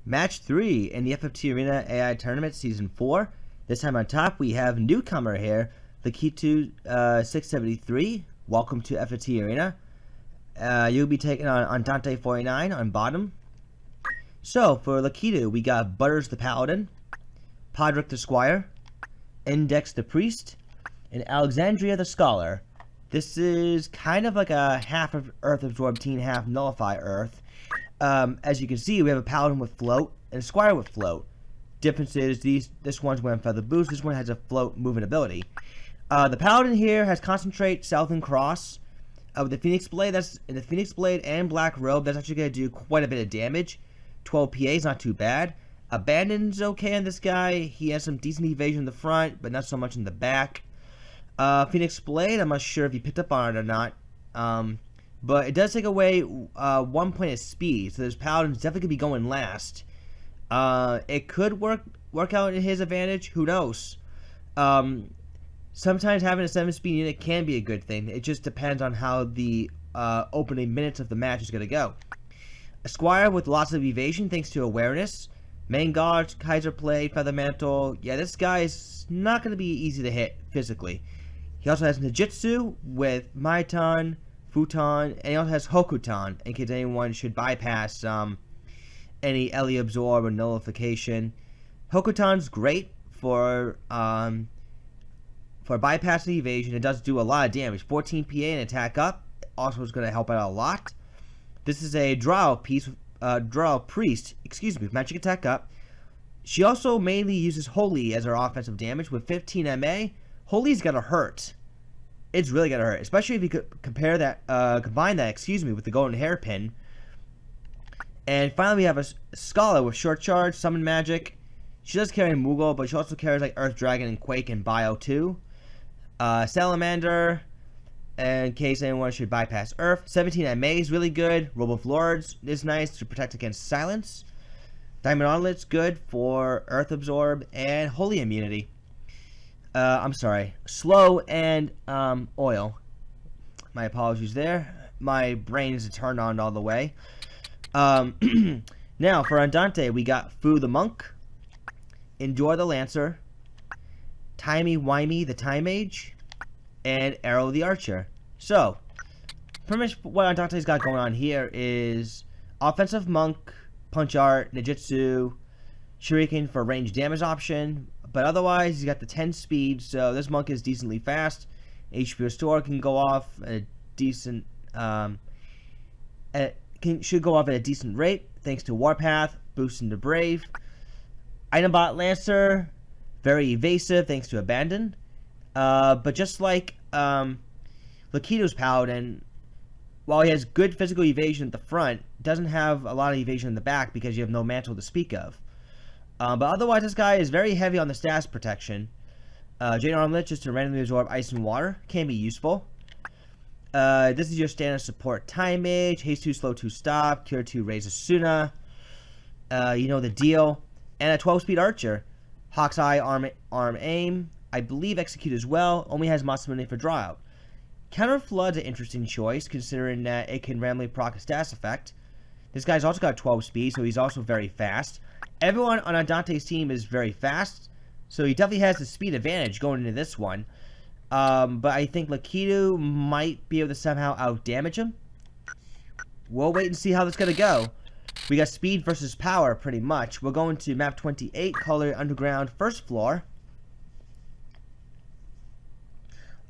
Match 3 in the FFT Arena AI Tournament Season 4. This time on top we have newcomer here, Lakitu673. Welcome to FFT Arena. You'll be taking on Andante49 on bottom. So for Lakitu, we got Butters the Paladin, Podrick the Squire, Index the Priest, and Alexandria the Scholar. This is kind of like a half of Earth Absorb Teen, half Nullify Earth. As you can see, we have a Paladin with Float and a Squire with Float. Difference is this one's wearing Feather Boost, this one has a Float movement ability. The Paladin here has Concentrate, Stealth, and Cross. With the Phoenix Blade, and Black Robe, that's actually going to do quite a bit of damage. 12 PA is not too bad. Abandon's okay on this guy. He has some decent evasion in the front, but not so much in the back. Phoenix Blade, I'm not sure if you picked up on it or not. But it does take away 1 point of speed, so this Paladin's definitely going to be going last. It could work out in his advantage, who knows. Sometimes having a 7-speed unit can be a good thing. It just depends on how the opening minutes of the match is going to go. A Squire with lots of evasion thanks to awareness. Main Guard, Kaiser Blade, Feather Mantle. Yeah, this guy is not going to be easy to hit physically. He also has Ninjutsu with Maiton, Futon, and he also has Hokuton in case anyone should bypass any Ellie Absorb or Nullification. Hokuton's great for bypassing evasion. It does do a lot of damage. 14 PA and attack up. Also is going to help out a lot. This is a Drow Priest, with magic attack up. She also mainly uses Holy as her offensive damage with 15 MA. Holy's gonna hurt. It's really gonna hurt, especially if you could combine that, with the Golden Hairpin. And finally, we have a Scholar with Short Charge, Summon Magic. She does carry Moogle, but she also carries like Earth Dragon and Quake and Bio too. Salamander, in case anyone should bypass Earth. 17 MA is really good. Robe of Lords is nice to protect against silence. Diamond Audlet's good for Earth Absorb and Holy Immunity. I'm sorry, Slow and Oil. My apologies there. My brain isn't turned on all the way. Now for Andante, we got Fu the Monk, Endure the Lancer, Timey Wimey the Time Mage, and Arrow the Archer. So, pretty much what Andante's got going on here is offensive Monk, Punch Art, Ninjutsu, Shuriken for range damage option, but otherwise he's got the 10 speed, so this Monk is decently fast. HP Restore can go off at a decent, should go off at a decent rate thanks to Warpath, boosting the Brave. Itembot Lancer, very evasive thanks to Abandon, but just like Lakitu's Paladin, while he has good physical evasion at the front, doesn't have a lot of evasion in the back because you have no mantle to speak of. But otherwise, this guy is very heavy on the status protection. Jade Armlet, just to randomly absorb ice and water, can be useful. This is your standard support Time Mage, Haste 2, Slow 2, Stop, Cure 2, Raise Asuna. You know the deal. And a 12-speed Archer. Hawk's Eye, Arm Aim. I believe Execute as well. Only has Masamune for Draw Out. Counter Flood's an interesting choice, considering that it can randomly proc a status effect. This guy's also got 12 speed, so he's also very fast. Everyone on Andante's team is very fast, so he definitely has the speed advantage going into this one. But I think Lakitu might be able to somehow out-damage him. We'll wait and see how this is going to go. We got speed versus power, pretty much. We're going to map 28, Color Underground, first floor.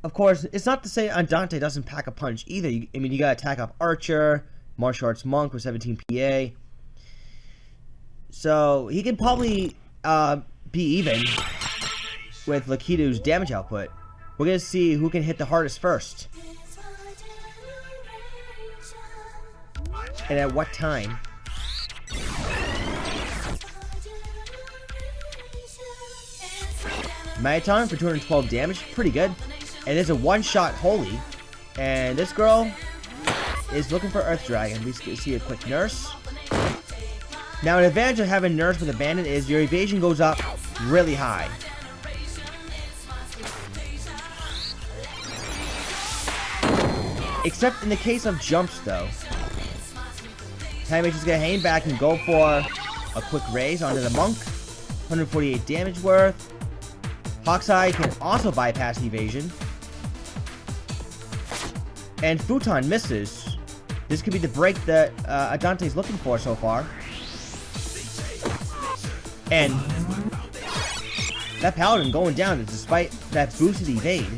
Of course, it's not to say Andante doesn't pack a punch either. I mean, you got to attack up Archer, Martial Arts Monk with 17 PA. So, he can probably be even with Lakitu's damage output. We're going to see who can hit the hardest first. And at what time. Maiton for 212 damage, pretty good. And there's a one-shot Holy. And this girl is looking for Earth Dragon. We see a quick Nurse. Now, an advantage of having Nurse with Abandon is your evasion goes up really high. Except in the case of jumps, though. Time Mage is going to hang back and go for A quick raise onto the monk. 148 damage worth. Hawkeye can also bypass evasion. And Futon misses. This could be the break that Andante's looking for so far. And that Paladin going down despite that boosted evade.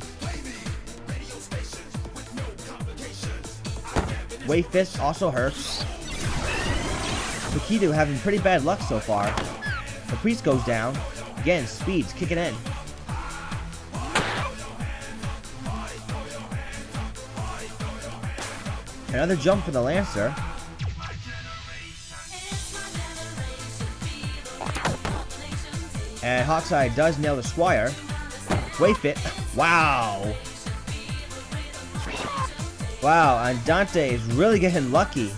Wave Fist also hurts. Lakitu having pretty bad luck so far. The Priest goes down. Again, speed's kicking in. Another jump for the Lancer. And Hawkeye does nail the Squire. Wave Fit. Wow. Wow, Andante is really getting lucky.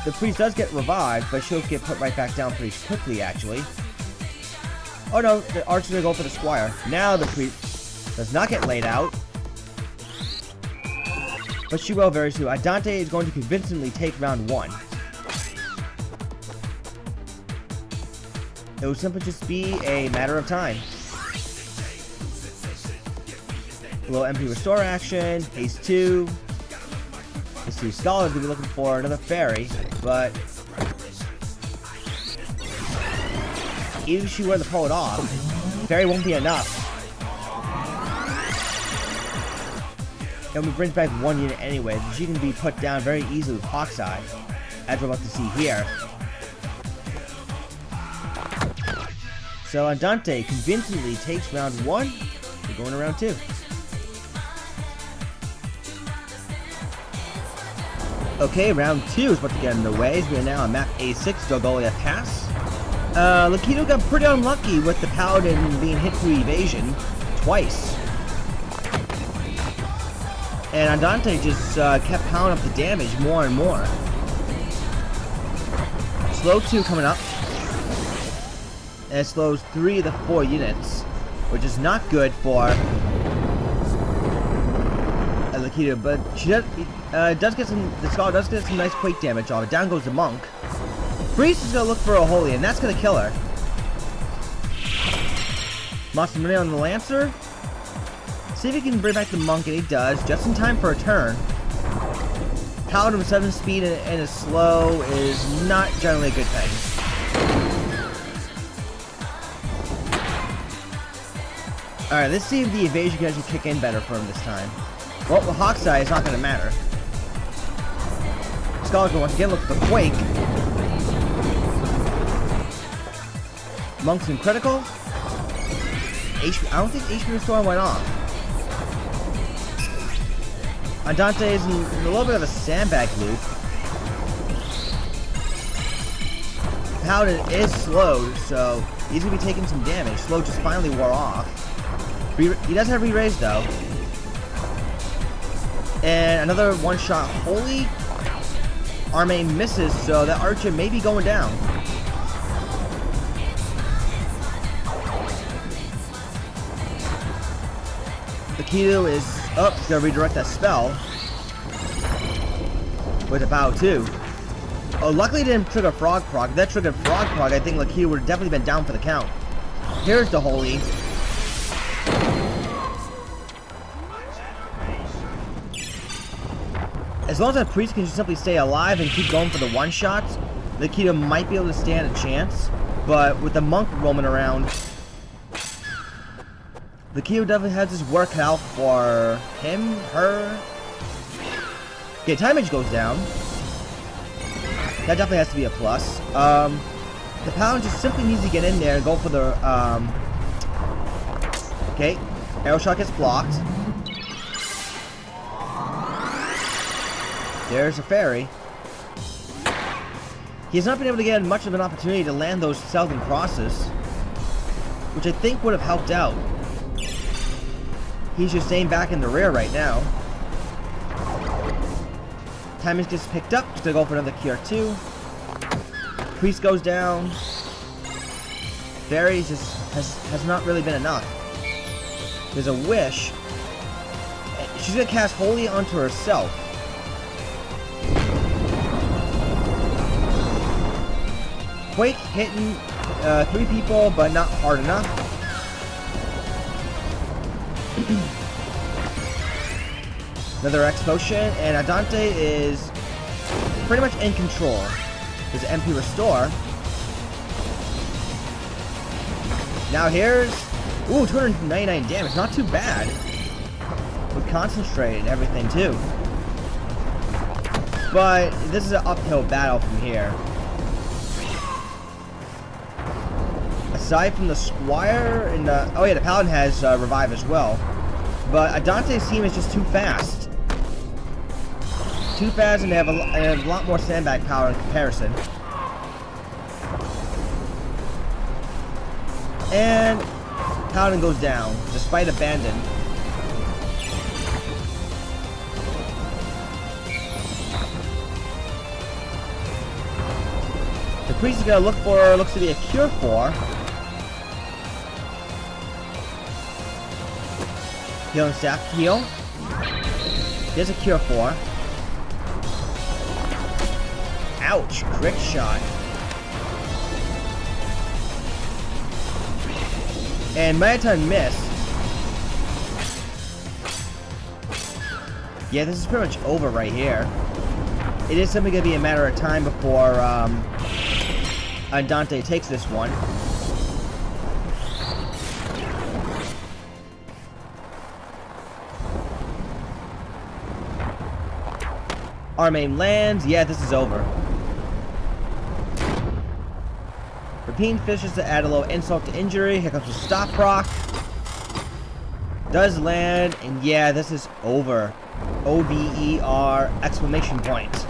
The priest does get revived, but she'll get put right back down pretty quickly, actually. Oh no, the Archer's gonna go for the Squire. Now the priest does not get laid out. But she will very soon. Andante is going to convincingly take round 1. It will simply just be a matter of time. A little MP Restore action, Haste 2. Haste 2 Scholars will be looking for another fairy, but even if she were to pull it off, fairy won't be enough. And we bring back 1 unit anyway, so she can be put down very easily with Hawkeye, as we're about to see here. So Andante convincingly takes round 1. We're going to round 2. Okay, round 2 is about to get underway. We are now on map A6, Dorgolia Pass. Lakitu got pretty unlucky with the Paladin being hit through evasion twice. And Andante just kept pounding up the damage more and more. Slow 2 coming up. And it slows 3 of the 4 units, which is not good for Lakitu, but she does get some. The Scholar does get some nice quake damage off it. Down goes the Monk. Priest is gonna look for a Holy, and that's gonna kill her. Lost some money on the Lancer. See if he can bring back the Monk, and he does, just in time for a turn. Paladin with 7 speed and is slow is not generally a good thing. Alright, let's see if the evasion can actually kick in better for him this time. Well, with Hawkeye, it's not going to matter. Scholar's going to once again look for the Quake. Monk's in critical. I don't think HP Restore went off. Andante is in a little bit of a sandbag loop. Paladin is slowed, so he's going to be taking some damage. Slow just finally wore off. He does have re-raise though. And another one-shot Holy. Armane misses, so that Archer may be going down. Lakitu is up. He's gonna redirect that spell with a bow too. Oh, luckily it didn't trigger Frog Proc. If that triggered Frog Proc, I think Lakitu would have definitely been down for the count. Here's the Holy. As long as that Priest can just simply stay alive and keep going for the one-shots, Lakitu might be able to stand a chance. But with the Monk roaming around, Lakitu definitely has his work cut out for him, her. Okay, time edge goes down. That definitely has to be a plus. The Paladin just simply needs to get in there and go for the, okay, arrow shot gets blocked. There's a fairy. He has not been able to get much of an opportunity to land those southern crosses, which I think would have helped out. He's just staying back in the rear right now. Timing gets picked up. Just gonna go for another Cure 2. Priest goes down. Fairy just has not really been enough. There's a wish. She's gonna cast Holy onto herself. Quake hitting 3 people, but not hard enough. Another X potion, and Andante is pretty much in control. There's an MP restore. Now here's, ooh, 299 damage, not too bad. With concentrate and everything too. But this is an uphill battle from here. Aside from the Squire and the, oh yeah, the Paladin has revive as well. But Andante's team is just too fast. Too fast, and they have a lot more sandbag power in comparison. And Paladin goes down, despite abandon. The priest is gonna look for, looks to be a cure for. Healing staff, heal. There's a cure for. Ouch, crit shot. And Marathon missed. Yeah, this is pretty much over right here. It is simply going to be a matter of time before Andante takes this one. Armame lands. Yeah, this is over. Rapine fishes to add a little insult to injury. Here comes the stop proc. Does land, and yeah, this is over. OVER exclamation point.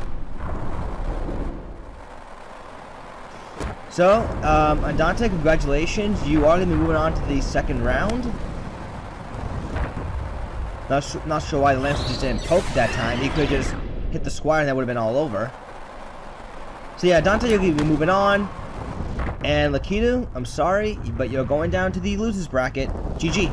So, Andante, congratulations. You are going to be moving on to the second round. Not sure why the Lancer just didn't poke that time. He could have just hit the Squire and that would have been all over. So yeah, Dante, you'll be moving on. And Lakitu, I'm sorry, but you're going down to the losers bracket. GG.